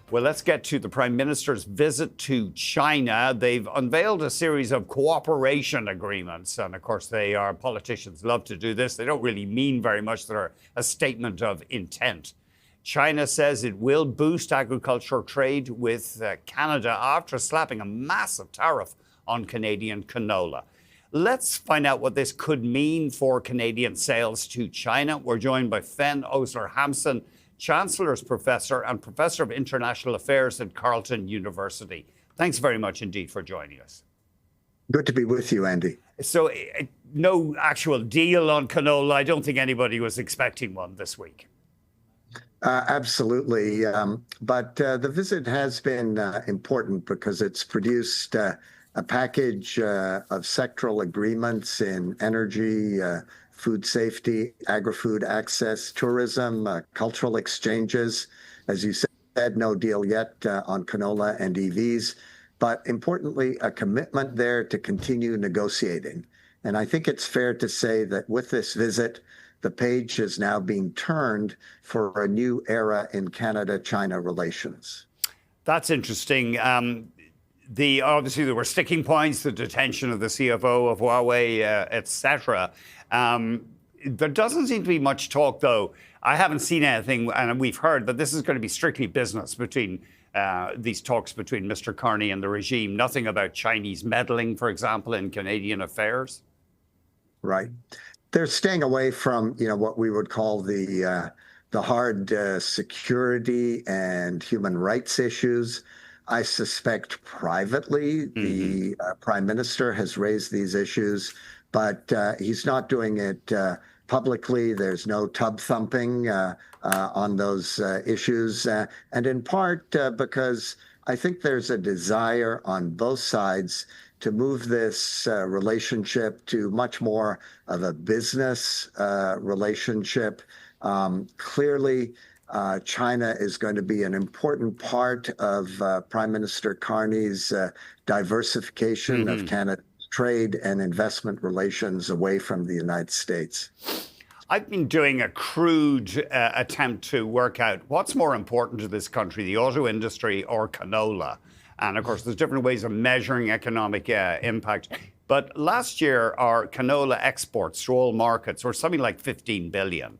Well, let's get to the Prime Minister's visit to China. They've unveiled a series of cooperation agreements. And of course, politicians love to do this. They don't really mean very much. They're a statement of intent. China says it will boost agricultural trade with Canada after slapping a massive tariff on Canadian canola. Let's find out what this could mean for Canadian sales to China. We're joined by Fen Osler Hampson, Chancellor's Professor and Professor of International Affairs at Carleton University. Thanks very much indeed for joining us. Good to be with you, Andy. So no actual deal on canola. I don't think anybody was expecting one this week. Absolutely. But the visit has been important because it's produced a package of sectoral agreements in energy, food safety, agri-food access, tourism, cultural exchanges. As you said, no deal yet on canola and EVs, but importantly, a commitment there to continue negotiating. And I think it's fair to say that with this visit, the page is now being turned for a new era in Canada-China relations. That's interesting. Obviously, there were sticking points, the detention of the CFO of Huawei, etc. There doesn't seem to be much talk, though. I haven't seen anything, and we've heard that this is going to be strictly business between these talks between Mr. Carney and the regime. Nothing about Chinese meddling, for example, in Canadian affairs. Right. They're staying away from, what we would call the hard security and human rights issues. I suspect privately the Prime Minister has raised these issues, but he's not doing it publicly. There's no tub thumping on those issues, and in part because I think there's a desire on both sides to move this relationship to much more of a business relationship. Clearly, China is going to be an important part of Prime Minister Carney's diversification of Canada's trade and investment relations away from the United States. I've been doing a crude attempt to work out what's more important to this country, the auto industry or canola. And of course, there's different ways of measuring economic impact. But last year, our canola exports to all markets were something like 15 billion,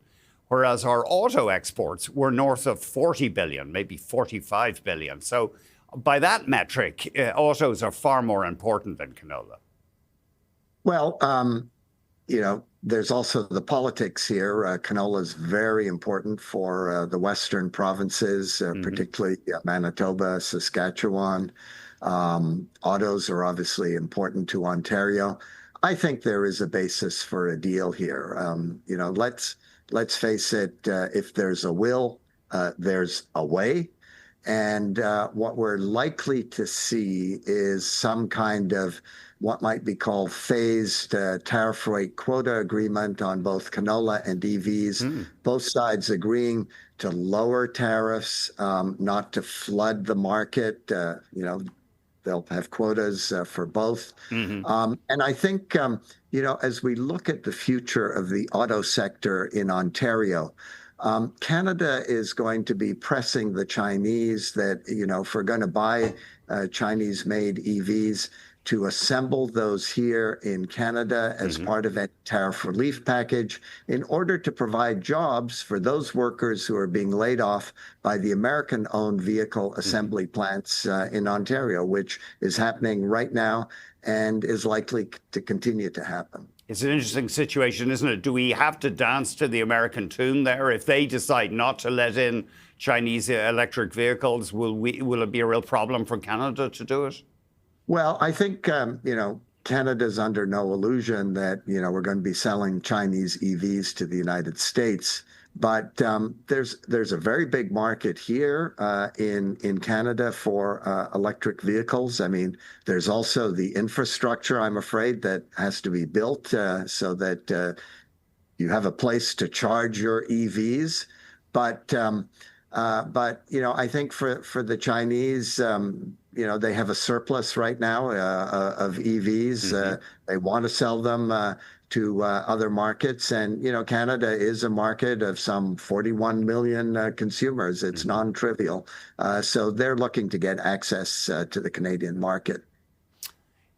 whereas our auto exports were north of 40 billion, maybe 45 billion. So by that metric, autos are far more important than canola. Well, there's also the politics here. Canola is very important for the western provinces, particularly Manitoba, Saskatchewan. Autos are obviously important to Ontario. I think there is a basis for a deal here. Let's face it, if there's a will, there's a way. And what we're likely to see is some kind of what might be called phased tariff rate quota agreement on both canola and EVs, both sides agreeing to lower tariffs, not to flood the market. They'll have quotas for both. And I think, as we look at the future of the auto sector in Ontario, Canada is going to be pressing the Chinese that, if we're going to buy Chinese-made EVs, to assemble those here in Canada as part of a tariff relief package in order to provide jobs for those workers who are being laid off by the American-owned vehicle assembly plants in Ontario, which is happening right now and is likely to continue to happen. It's an interesting situation, isn't it? Do we have to dance to the American tune there? If they decide not to let in Chinese electric vehicles, will it be a real problem for Canada to do it? Well, I think, Canada's under no illusion that, we're going to be selling Chinese EVs to the United States. But there's a very big market here in Canada for electric vehicles. I mean, there's also the infrastructure, I'm afraid, that has to be built so that you have a place to charge your EVs. But I think for the Chinese, they have a surplus right now of EVs. They want to sell them to other markets. And, Canada is a market of some 41 million consumers. It's non-trivial. So they're looking to get access to the Canadian market.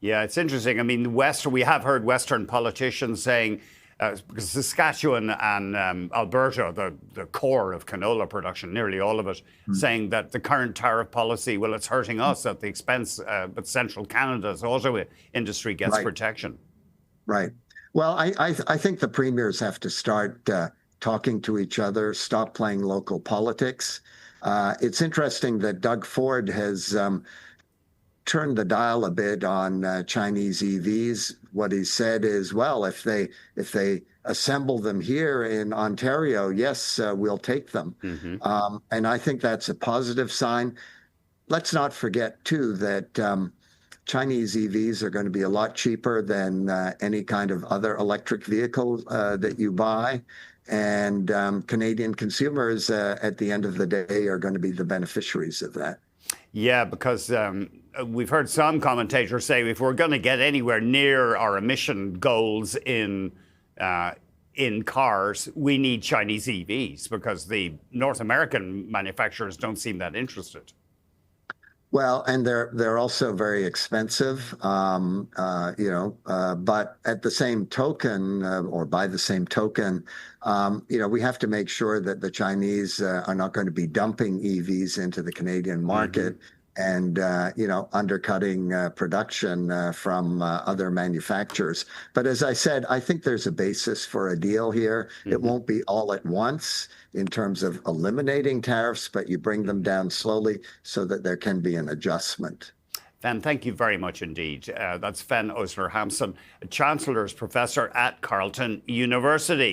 Yeah, it's interesting. I mean, we have heard Western politicians saying, because Saskatchewan and Alberta, the core of canola production, nearly all of it, saying that the current tariff policy, well, it's hurting us at the expense, but central Canada's auto industry gets protection. Right. Well, I think the premiers have to start talking to each other, stop playing local politics. It's interesting that Doug Ford has turned the dial a bit on Chinese EVs. What he said is, well, if they assemble them here in Ontario, yes, we'll take them. And I think that's a positive sign. Let's not forget, too, that Chinese EVs are going to be a lot cheaper than any kind of other electric vehicle that you buy. And Canadian consumers, at the end of the day, are going to be the beneficiaries of that. Yeah, because we've heard some commentators say if we're going to get anywhere near our emission goals in cars, we need Chinese EVs because the North American manufacturers don't seem that interested. Well, and they're also very expensive, but at the same token, or by the same token, we have to make sure that the Chinese are not going to be dumping EVs into the Canadian market and, undercutting production from other manufacturers. But as I said, I think there's a basis for a deal here. It won't be all at once in terms of eliminating tariffs, but you bring them down slowly so that there can be an adjustment. Fen, thank you very much indeed. That's Fen Osler Hampson, Chancellor's Professor at Carleton University.